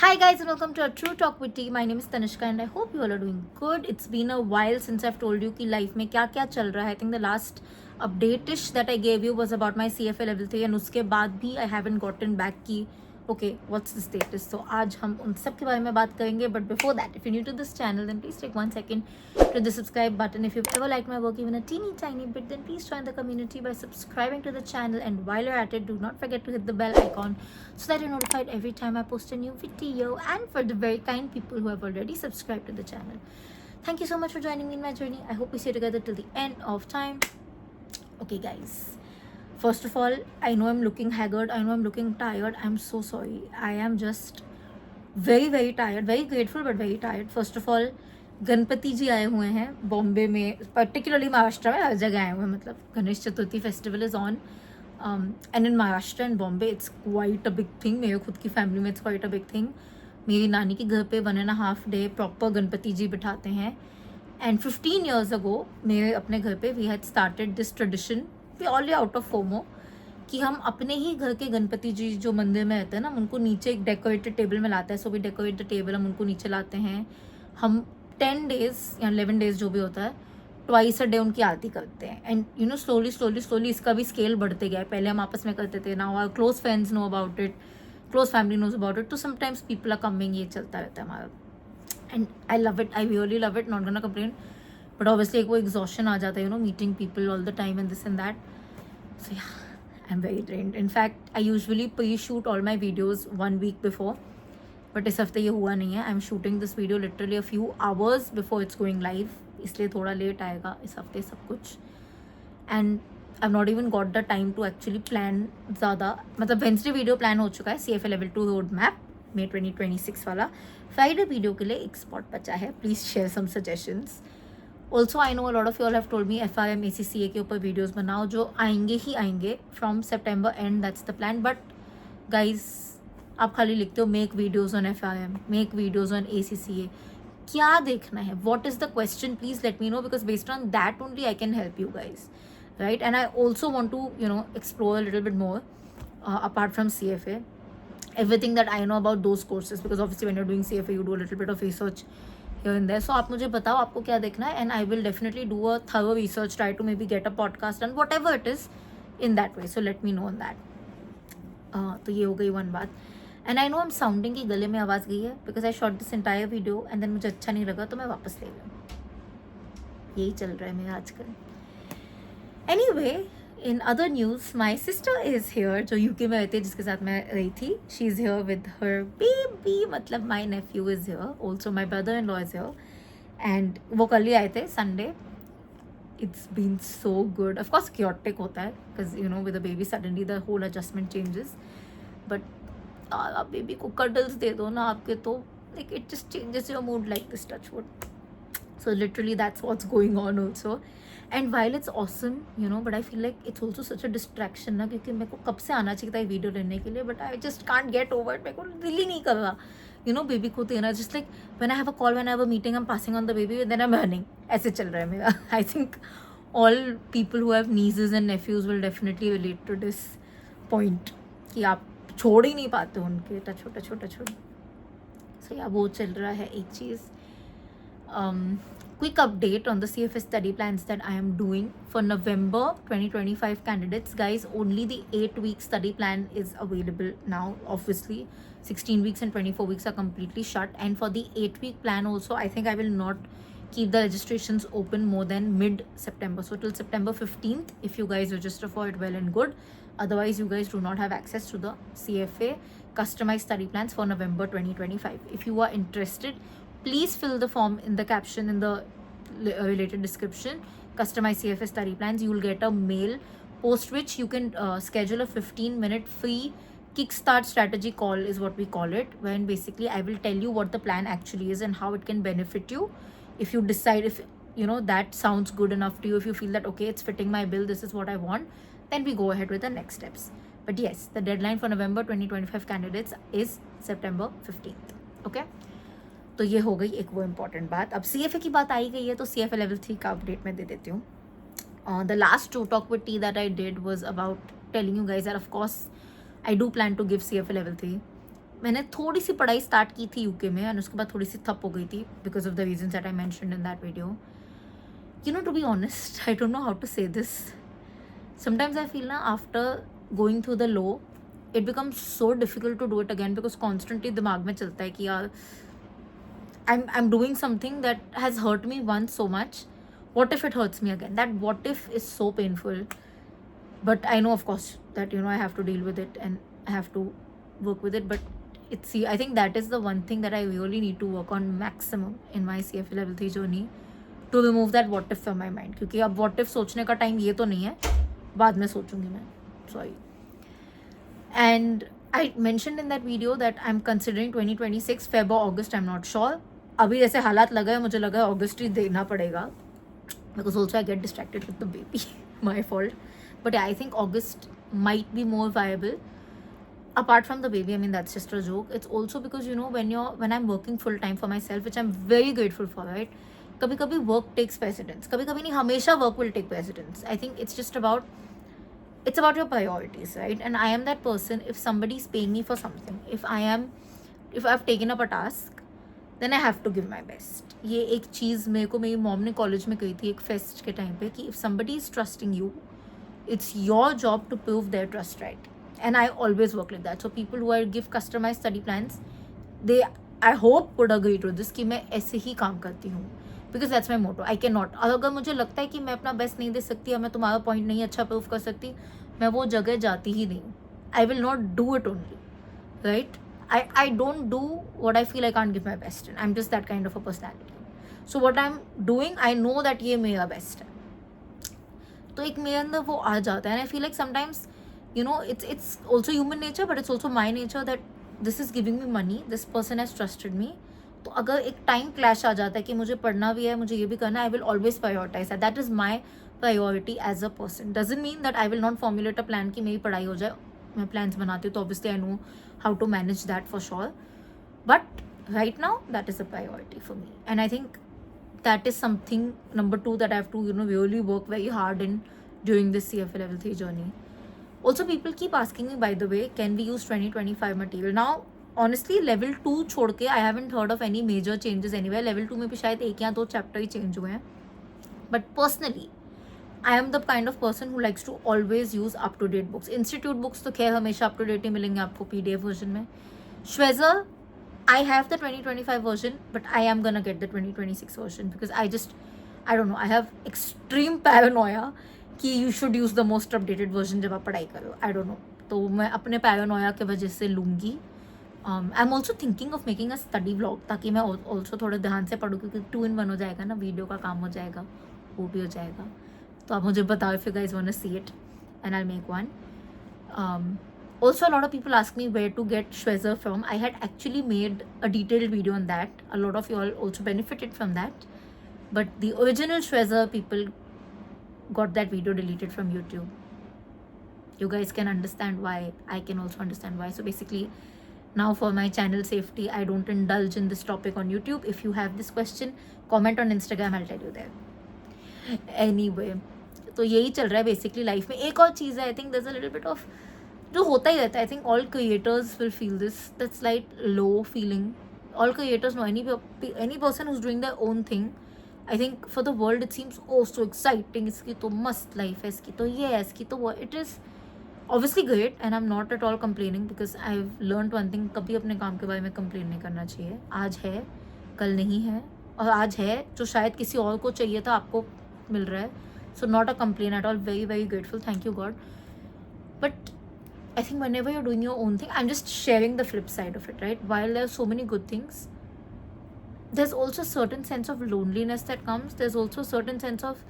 Hi guys and welcome to a True Talk with Tea. My name is Tanishka and I hope you all are doing good. It's been a while since I've told you कि life में क्या क्या चल रहा है. I think the last update-ish that I gave you was about my CFA level 3 and उसके बाद भी I haven't gotten back कि okay, what's the status. So आज हम उन सब के बारे में बात करेंगे. But before that, if you're new to this channel, then please take 1 second to the subscribe button. If you've ever liked my work even a teeny tiny bit, then please join the community by subscribing to the channel. And while you're at it, do not forget to hit the bell icon so that you're notified every time I post a new video. And for the very kind people who have already subscribed to the channel, thank you so much for joining me in my journey. I hope we stay together till the end of time. Okay guys, first of all, I know I'm looking haggard, I know I'm looking tired. I'm so sorry. I am just very tired, very grateful but very tired. First of all, Ganpati जी आए हुए हैं बॉम्बे में, particularly Maharashtra में हर जगह आए हुए हैं. मतलब Ganesh Chaturthi festival is on and in Maharashtra and Bombay it's quite a big thing. मेरे खुद की फैमिली में it's quite a big thing. मेरी नानी के घर पे 1.5 डे प्रॉपर गणपति जी बिठाते हैं. एंड 15 years ago मेरे अपने घर पे we had started this tradition purely out of FOMO कि हम अपने ही घर के गणपति जी जो मंदिर में रहते हैं ना, हम उनको नीचे एक डेकोरेटेड टेबल में लाते हैं. So we decorate the table, हम उनको नीचे लाते हैं. हम 10 days या 11 days जो भी होता है, ट्वाइस अ डे उनकी आरती करते हैं. एंड यू नो स्लोली इसका भी स्केल बढ़ते गया है. पहले हम आपस में करते थे, now our close friends know about it, close family knows about it. तो समटाइम्स पीपल आर कमिंग, ये चलता रहता है हमारा. And I love it, I really love it, not gonna complain. But obviously एक वो एग्जॉशन आ जाता है, you know, meeting people all the time and this and that. So yeah, I'm very drained. In fact, I usually pre-shoot all my videos 1 week before. But इस हफ्ते ये हुआ नहीं है. I'm shooting this video literally a few hours before it's going live. इसलिए थोड़ा late आएगा इस हफ्ते सब कुछ. And I've not even got the time to actually plan ज़्यादा. मतलब Wednesday वीडियो प्लान हो चुका है, CFA level 2 road map May 2026 वाला. फ्राइडे वीडियो के लिए एक स्पॉट बचा है. Please share some suggestions. Also I know a lot of you all have told me FRM ACCA के ऊपर वीडियोज़ बनाओ, जो आएंगे ही आएंगे from September and. That's the plan. But guys, आप खाली लिखते हो make videos on FRM, make videos on ACCA. क्या देखना है? What is the question? Please let me know, because based on that only I can help you guys, right? And I also want to, you know, explore a little bit more apart from CFA, everything that I know about those courses, because obviously when you're doing CFA you do a little bit of research here and there. So आप मुझे बताओ आपको क्या देखना है, and I will definitely do a thorough research, try to maybe get a podcast and whatever it is in that way. So let me know on that. तो ये हो गई वन बात. And I know I am sounding की गले में आवाज़ गई है because I shot this entire video and then मुझे अच्छा नहीं लगा तो मैं वापस ले गई. यही चल रहा है मेरा आजकल. Anyway, in other news, my sister is here, जो यूके में रहती है, जिसके साथ मैं रही थी. She is here with her baby, मतलब my nephew is here, also my brother-in-law is here, and वो कल ही आए थे Sunday. It's been so good. Of course, chaotic होता है because you know with a baby suddenly the whole adjustment changes. But आप baby को cuddles दे दो ना आपके, तो like it just changes your mood like this, touch wood. So literally that's what's going on also. And while it's awesome, you know, but I feel like it's also such a distraction ना, क्योंकि मेरे को कब से आना चाहिए था ये वीडियो लेने के लिए, but I just can't get over it. मेरे को दिल ही नहीं कर रहा, you know, बेबी को देना. Just like when I have a call, when I have a meeting, I'm passing on the baby, then I'm running. ऐसे चल रहा है मेरा. I think all people who have nieces and nephews will definitely relate to this point कि आप छोड़ ही नहीं पाते उनके छोटा छोटा. So yeah, वो चल रहा है एक चीज़. Quick update on the CFA study plans that I am doing for November 2025 candidates. Guys, only the 8-week study plan is available now. Obviously 16 weeks and 24 weeks are completely shut, and for the 8-week plan also I think I will not keep the registrations open more than mid-September. So till September 15th, if you guys register for it, well and good. Otherwise you guys do not have access to the CFA customized study plans for November 2025. If you are interested, please fill the form in the caption in the related description. Customized CFA study plans. You will get a mail post which you can schedule a 15-minute free kickstart strategy call, is what we call it, when basically I will tell you what the plan actually is and how it can benefit you. If you decide, if you know that sounds good enough to you, if you feel that okay, it's fitting my bill, this is what I want, then we go ahead with the next steps. But yes, the deadline for November 2025 candidates is September 15th. Okay. तो ये हो गई एक वो important बात. अब CFA की बात आई गई है तो CFA लेवल 3 का अपडेट मैं दे देती हूँ. The last True Talk with Tea that I did was about telling you guys that of course I do plan to give CFA level 3. मैंने थोड़ी सी पढ़ाई स्टार्ट की थी यूके में, एंड उसके बाद थोड़ी सी ठप हो गई थी because of the reasons that I mentioned in that video. You know, to be honest, I don't know how to say this. Sometimes I feel now after going through the low, it becomes so difficult to do it again because constantly दिमाग में चलता है कि यार I'm doing something that has hurt me once so much. What if it hurts me again? That what if is so painful. But I know, of course, that I have to deal with it and I have to work with it. But I think that is the one thing that I really need to work on maximum in my CFA level 3 journey, to remove that what if from my mind. क्योंकि अब what if सोचने का time ये तो नहीं है, बाद में सोचूंगी मैं. Sorry. And I mentioned in that video that I'm considering 2026 Feb or August. I'm not sure. अभी जैसे हालात लगा है, मुझे लगा है अगस्त ही देना पड़ेगा because also I get distracted with the baby. My fault. But yeah, I think August might be more viable. Apart from the baby, I mean, that's just a joke. It's also because when I'm working full time for myself, which I'm very grateful for, right? कभी कभी work takes precedence. कभी कभी नहीं, हमेशा work will take precedence. I think it's about your priorities, right? And I am that person. If somebody is paying me for something, if I've taken up a task, then I have to give my best. ये एक चीज़ मेरे को मेरी mom ने college में कही थी एक फेस्ट के टाइम पे कि if somebody is trusting you, it's your job to prove their trust, right? And I always work like that. So people who give customized study plans, I hope would agree to this कि मैं ऐसे ही काम करती हूँ, because that's my motto. I cannot, अगर मुझे लगता है कि मैं अपना बेस्ट नहीं दे सकती या मैं तुम्हारा पॉइंट नहीं अच्छा प्रूव कर सकती, मैं वो जगह जाती ही नहीं. I will not do it only, right? I don't do what I feel I can't give my best in. I'm just that kind of a personality. So what I'm doing, I know that ये मेरा best है, तो एक मेरे अंदर वो आ जाता है. And I feel like sometimes it's also human nature, but it's also my nature that this is giving me money, this person has trusted me. तो अगर एक टाइम क्लैश आ जाता है कि मुझे पढ़ना भी है, मुझे ये भी करना है, I will always prioritize that is my priority as a person. Doesn't mean that I will not formulate a plan कि मेरी पढ़ाई हो जाए. मैं प्लान्स बनाती हूँ तो obviously I know how to manage that for sure, but right now that is a priority for me. And I think that is something number 2 that I have to really work very hard in during this CFA level 3 journey. Also, people keep asking me, by the way, can we use 2025 material? Now honestly level 2 छोड़ के I haven't heard of any major changes anywhere. level 2 में भी शायद 1 या 2 chapter ही change हुए हैं, but personally I am the kind of person who likes to always use up to date books. Institute books तो खैर हमेशा up to date ही मिलेंगे आपको PDF version में. Schwezer, I have the 2025 version, but I am gonna get the 2026 version because I don't know, I have extreme paranoia कि you should use the most updated version जब आप पढ़ाई करो. I don't know, तो मैं अपने paranoia के वजह से लूँगी. I'm also thinking of making a study vlog ताकि मैं also थोड़ा ध्यान से पढ़ूँ, क्योंकि 2-in-1 हो जाएगा ना, वीडियो का काम हो जाएगा, वो भी हो जाएगा. तो आप मुझे बताओ if you guys wanna see it and I'll make one. Also, a lot of people ask me where to get Schwezer from. I had actually made a detailed video on that. A lot of you all also benefited from that. But the original Schwezer people got that video deleted from YouTube. You guys can understand why. I can also understand why. So basically, now for my channel safety, I don't indulge in this topic on YouTube. If you have this question, comment on Instagram. I'll tell you there. Anyway, तो यही चल रहा है basically life में. एक और चीज़ है, I think there's a little bit of जो होता ही रहता है. I think all creators will feel this, that's like low feeling. All creators know any person who is doing their own thing. I think for the world it seems oh so exciting, इसकी तो मस्त life है, इसकी तो ये है, इसकी तो वो. It is obviously great and I am not at all complaining because I have learned one thing, कभी अपने काम के बारे में कंप्लेन नहीं करना चाहिए. आज है, कल नहीं है, और आज है जो शायद किसी और को चाहिए था, आपको मिल रहा है. So not a complain at all. Very very grateful. Thank you God. But I think whenever you're doing your own thing, I'm just sharing the flip side of it, right? While there are so many good things, there's also a certain sense of loneliness that comes. There's also a certain sense of,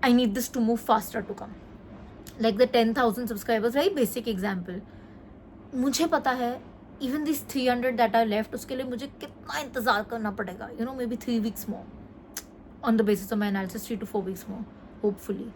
I need this to move faster to come. Like the 10,000 subscribers, very basic example. मुझे पता है, even these 300 that are left, उसके लिए मुझे कितना इंतज़ार करना पड़ेगा. Maybe 3 weeks more. On the basis of my analysis, 3 to 4 weeks more, hopefully.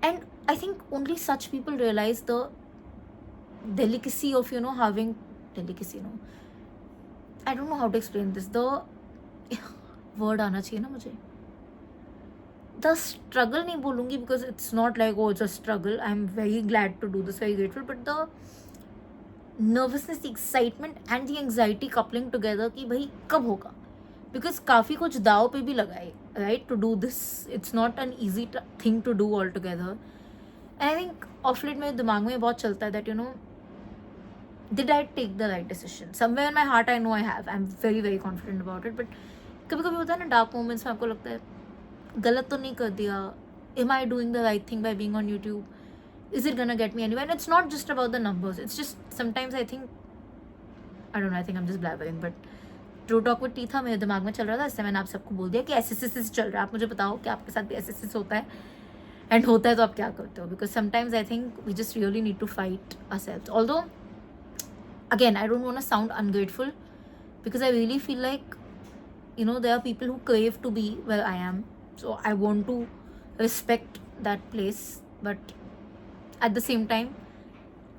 And I think only such people realize the delicacy of having delicacy. I don't know how to explain this. The word आना चाहिए ना मुझे. The struggle नहीं बोलूँगी because it's not like it's a struggle. I'm very glad to do this, very grateful. But nervousness, the excitement and the anxiety coupling together कि भाई कब होगा, बिकॉज काफ़ी कुछ दाव पे भी लगाए, right, to do this. It's not an easy thing to do all together. I think of late मेरे दिमाग में बहुत चलता है that did I take the right decision? Somewhere in my heart I know I have. I'm very very confident about it. But कभी कभी होता है ना डार्क मोमेंट्स में आपको लगता है गलत तो नहीं कर दिया. Am I doing the right thing by being on YouTube? Is it gonna get me anywhere? And it's not just about the numbers. It's just sometimes I think, I don't know, I think I'm just blabbering. But true talk with T था मेरे दिमाग में चल रहा था, इससे मैंने आप सबको बोल दिया कि एसएससी चल रहा है. आप मुझे बताओ कि आपके साथ भी एसएससी होता है, एंड होता है तो आप क्या करते हो? Because sometimes I think we just really need to fight ourselves. Although again, I don't want to sound ungrateful because I really feel like there are people who crave to be where I am, so I want to respect that place, but at the same time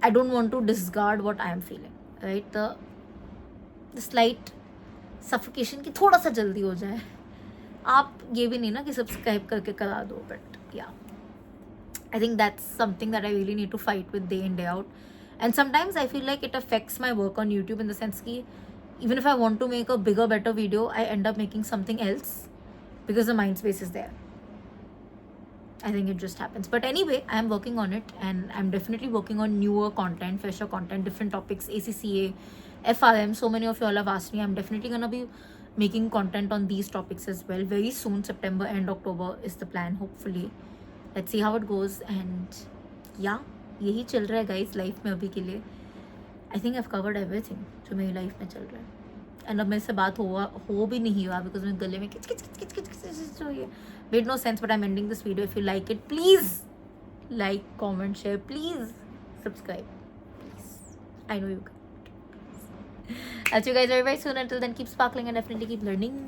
I don't want to discard what I am feeling, right? The slight suffocation की थोड़ा सा जल्दी हो जाए. आप ये भी नहीं ना कि सब्सक्राइब करके करा दो, but yeah, I think that's something that I really need to fight with day in day out. And sometimes I feel like it affects my work on YouTube in the sense ki even if I want to make a bigger, better video, I end up making something else because the mind space is there. I think it just happens. But anyway, I am working on it, and I'm definitely working on newer content, fresher content, different topics, ACCA, FRM. So many of you all have asked me. I'm definitely going to be making content on these topics as well very soon. September and October is the plan, hopefully. Let's see how it goes. And yeah, यही चल रहा है guys life में अभी के लिए. I think I have covered everything जो मेरी लाइफ में चल रहा है. एंड अब मेरे से बात हो भी नहीं हुआ बिकॉज मेरे गले में किच किच किच किच किच हो. Made no sense, but I am ending this video. If you like it, please like, comment, share, please subscribe. I know you can. I'll see you guys very very soon. Until then, keep sparkling and definitely keep learning.